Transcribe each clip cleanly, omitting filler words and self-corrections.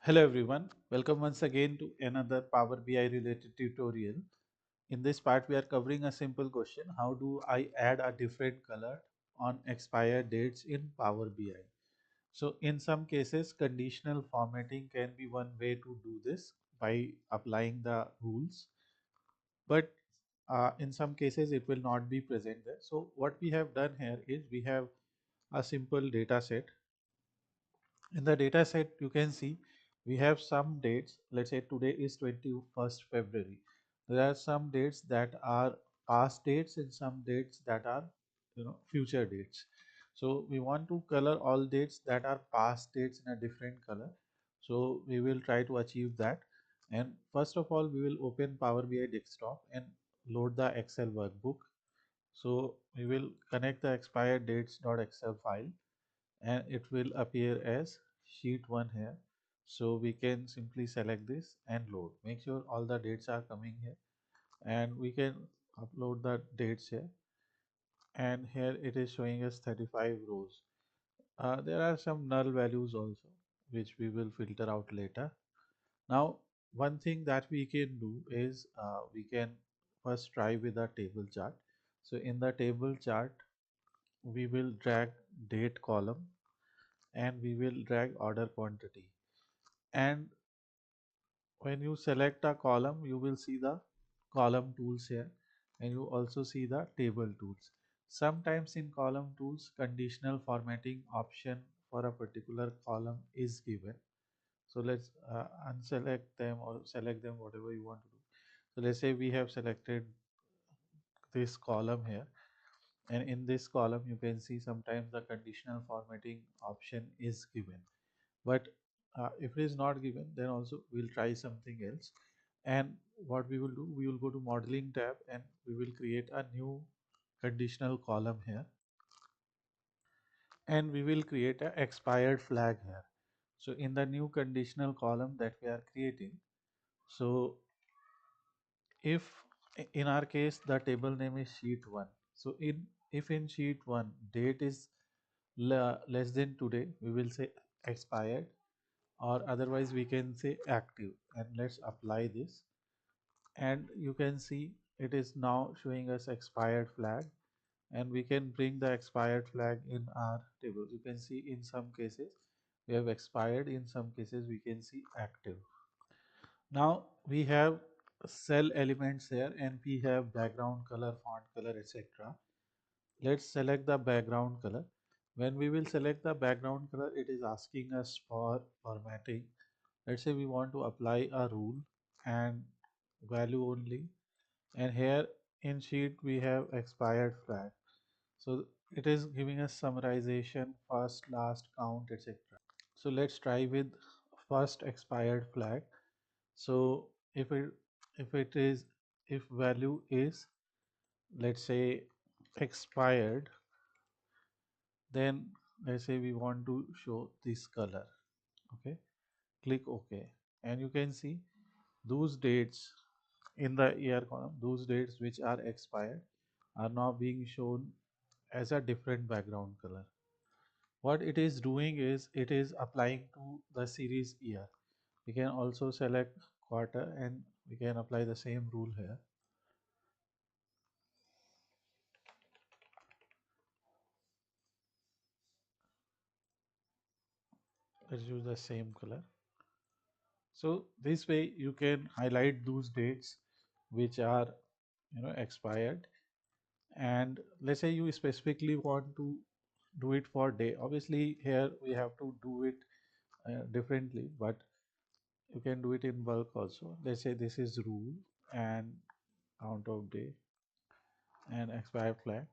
Hello everyone, welcome once again to another Power BI related tutorial. In this part we are covering a simple question: how do I add a different color on expired dates in Power BI? So in some cases conditional formatting can be one way to do this by applying the rules, but in some cases it will not be present there. So what we have done here is we have a simple data set. In the data set you can see we have some dates. Let's say today is 21st February. There are some dates that are past dates and some dates that are future dates. So we want to color all dates that are past dates in a different color. So we will try to achieve that. And first of all we will open Power BI desktop and load the Excel workbook. So we will connect the expired dates.excel file and it will appear as sheet 1 here. So we can simply select this and load. Make sure all the dates are coming here and we can upload the dates here, and here it is showing us 35 rows. There are some null values also which we will filter out later. Now one thing that we can do is we can first try with a table chart. So in the table chart we will drag date column and we will drag order quantity, and when you select a column you will see the column tools here, and you also see the table tools. Sometimes in column tools conditional formatting option for a particular column is given. So let's unselect them or select them, whatever you want to do. So let's say we have selected this column here, and in this column you can see sometimes the conditional formatting option is given, but if it is not given then also we'll try something else. And what we will do, we will go to modeling tab and we will create a new conditional column here, and we will create a expired flag here. So in the new conditional column that we are creating, so if in our case the table name is sheet 1, so in if in sheet 1 date is less than today, we will say expired, or otherwise we can say active, and let's apply this. And you can see it is now showing us expired flag, and we can bring the expired flag in our table. You can see in some cases we have expired, in some cases we can see active. Now we have cell elements here and we have background color, font color, etc. Let's select the background color. When we will select the background color, it is asking us for formatting. Let's say we want to apply a rule and value only, and here in sheet we have expired flag. So it is giving us summarization, first, last, count, etc. So let's try with first expired flag. So if it is if value is, let's say, expired, then let's say we want to show this color. Okay, click OK, and you can see those dates in the year column, those dates which are expired are now being shown as a different background color. What it is doing is it is applying to the series year. We can also select quarter and we can apply the same rule here. Let's use the same color. So this way you can highlight those dates which are expired. And let's say you specifically want to do it for day. Obviously here we have to do it differently, but you can do it in bulk also. Let's say this is rule and count of day and expire flag.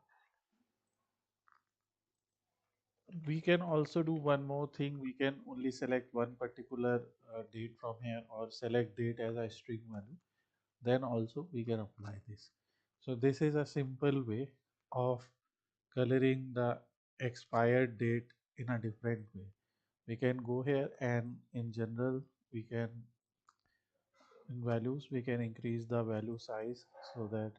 We can also do one more thing. We can only select one particular date from here, or select date as a string value. Then also we can apply this. So this is a simple way of coloring the expired date in a different way. We can go here and in general we can, in values, we can increase the value size so that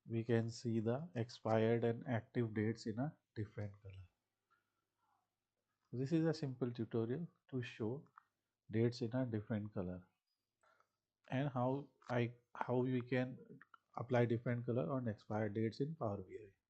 we can see the expired and active dates in a different color. This is a simple tutorial to show dates in a different color, and how we can apply different color on expired dates in Power BI.